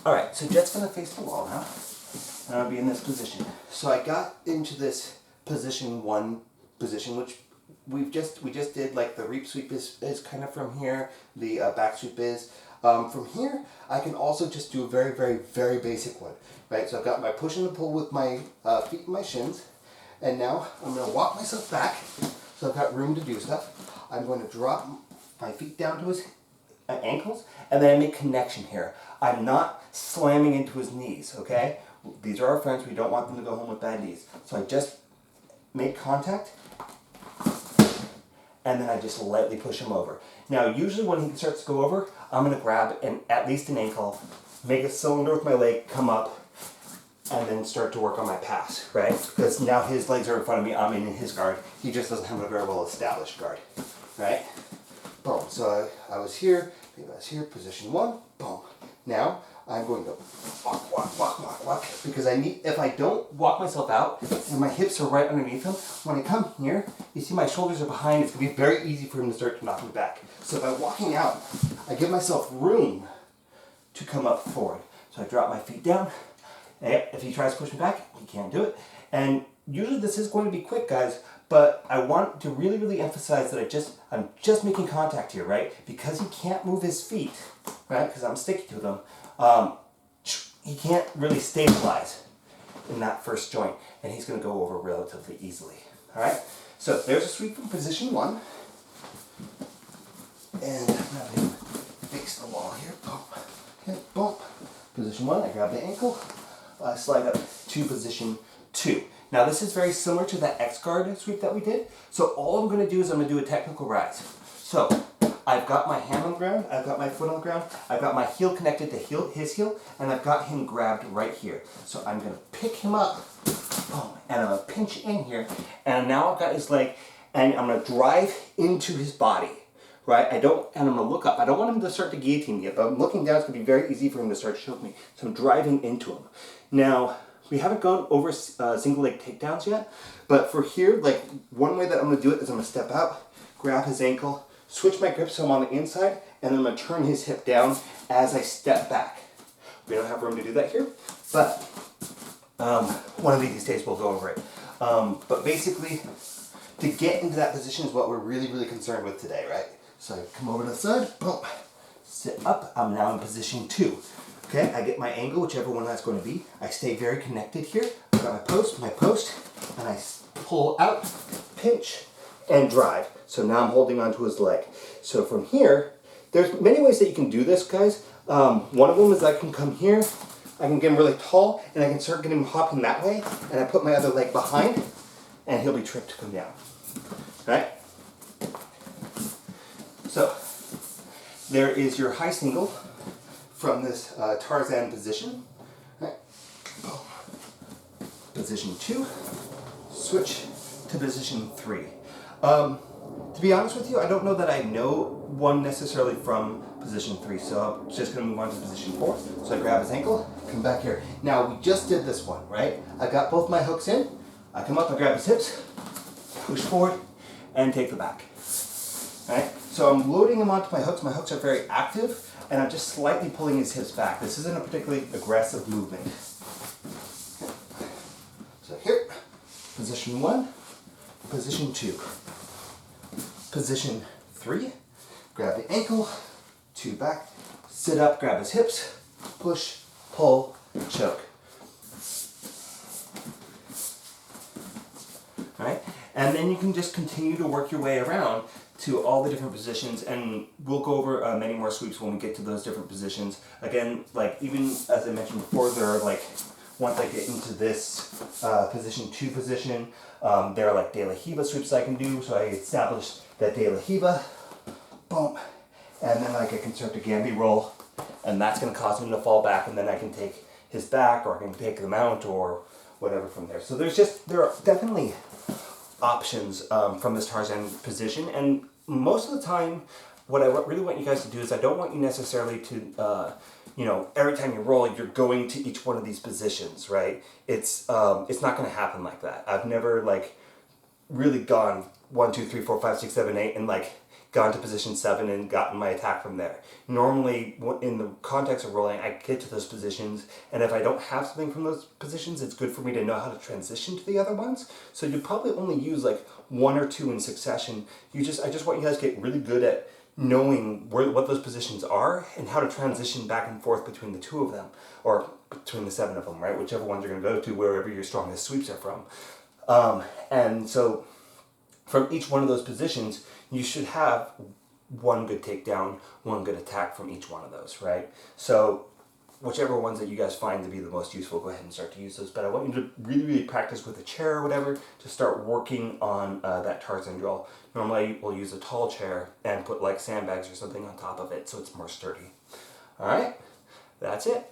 Alright, so Jet's gonna face the wall now. And I'll be in this position. So I got into this position 1 position, which we just did. Like the reap sweep is kind of from here, the back sweep is. From here, I can also just do a very, very, very basic one, right? So I've got my push and the pull with my feet and my shins, and now I'm going to walk myself back, so I've got room to do stuff. I'm going to drop my feet down to his ankles, and then I make connection here. I'm not slamming into his knees, okay? These are our friends. We don't want them to go home with bad knees. So I just make contact, and then I just lightly push him over. Now, usually when he starts to go over, I'm going to grab at least an ankle, make a cylinder with my leg, come up, and then start to work on my pass, right? Because now his legs are in front of me, I'm in his guard. He just doesn't have a very well established guard, right? Boom. So I was here, maybe I was here, position 1, boom. Now, I'm going to walk, because if I don't walk myself out, and my hips are right underneath him, when I come here, you see my shoulders are behind, it's going to be very easy for him to start to knock me back. So by walking out, I give myself room to come up forward. So I drop my feet down, and if he tries to push me back, he can't do it. And usually this is going to be quick, guys, but I want to really, really emphasize that I'm just making contact here, right? Because he can't move his feet, right? Because I'm sticky to them. He can't really stabilize in that first joint, and he's going to go over relatively easily. All right. So there's a sweep from position 1, and I'm going to face the wall here. Boom. Okay. Boom. Position 1. I grab the ankle. I slide up to position 2. Now this is very similar to that X guard sweep that we did. So all I'm going to do is I'm going to do a technical rise. So I've got my hand on the ground, I've got my foot on the ground, I've got my heel connected to his heel, and I've got him grabbed right here. So I'm going to pick him up, boom, and I'm going to pinch in here, and now I've got his leg, and I'm going to drive into his body, right? And I'm going to look up. I don't want him to start to guillotine me yet, but I'm looking down. It's going to be very easy for him to start to choke me. So I'm driving into him. Now, we haven't gone over single leg takedowns yet, but for here, like one way that I'm going to do it is I'm going to step out, grab his ankle, switch my grip so I'm on the inside, and then I'm going to turn his hip down as I step back. We don't have room to do that here, but one of these days we'll go over it. But basically, to get into that position is what we're really, really concerned with today, right? So I come over to the side, boom, sit up, I'm now in position 2. Okay, I get my angle, whichever one that's going to be. I stay very connected here. I've got my post, and I pull out, pinch, and drive. So now I'm holding onto his leg. So from here, there's many ways that you can do this, guys. One of them is I can come here, I can get him really tall, and I can start getting him hopping that way, and I put my other leg behind, and he'll be tripped to come down. Right? So there is your high single from this Tarzan position. Right. Position 2, switch to position 3. To be honest with you, I don't know that I know one necessarily from position 3, so I'm just going to move on to position 4. So I grab his ankle, come back here. Now, we just did this one, right? I got both my hooks in, I come up, I grab his hips, push forward, and take the back. Right? So I'm loading him onto my hooks are very active, and I'm just slightly pulling his hips back. This isn't a particularly aggressive movement. So here, position 1, position 2. Position 3, grab the ankle, 2 back, sit up, grab his hips, push, pull, choke. All right? And then you can just continue to work your way around to all the different positions, and we'll go over many more sweeps when we get to those different positions. Again, like even as I mentioned before, there are like, once I get into this position 2 position, there are like De La Hiva sweeps I can do. So I establish that De La Hiva, boom, and then like I can start to Gambi roll, and that's going to cause him to fall back, and then I can take his back, or I can take the mount, or whatever from there. So there are definitely options from this Tarzan position, and most of the time what I really want you guys to do is I don't want you necessarily to every time you roll you're going to each one of these positions, right? It's not going to happen like that. I've never like really gone 1 2 3 4 5 6 7 8 and like gone to position 7 and gotten my attack from there. Normally, in the context of rolling, I get to those positions, and if I don't have something from those positions, it's good for me to know how to transition to the other ones. So you probably only use like 1 or 2 in succession. I just want you guys to get really good at knowing what those positions are and how to transition back and forth between the 2 of them, or between the 7 of them, right? Whichever ones you're going to go to, wherever your strongest sweeps are from. And so from each one of those positions, you should have 1 good takedown, 1 good attack from each one of those, right? So whichever ones that you guys find to be the most useful, go ahead and start to use those. But I want you to really, really practice with a chair or whatever to start working on that Tarzan drill. Normally, we'll use a tall chair and put like sandbags or something on top of it so it's more sturdy. All right, that's it.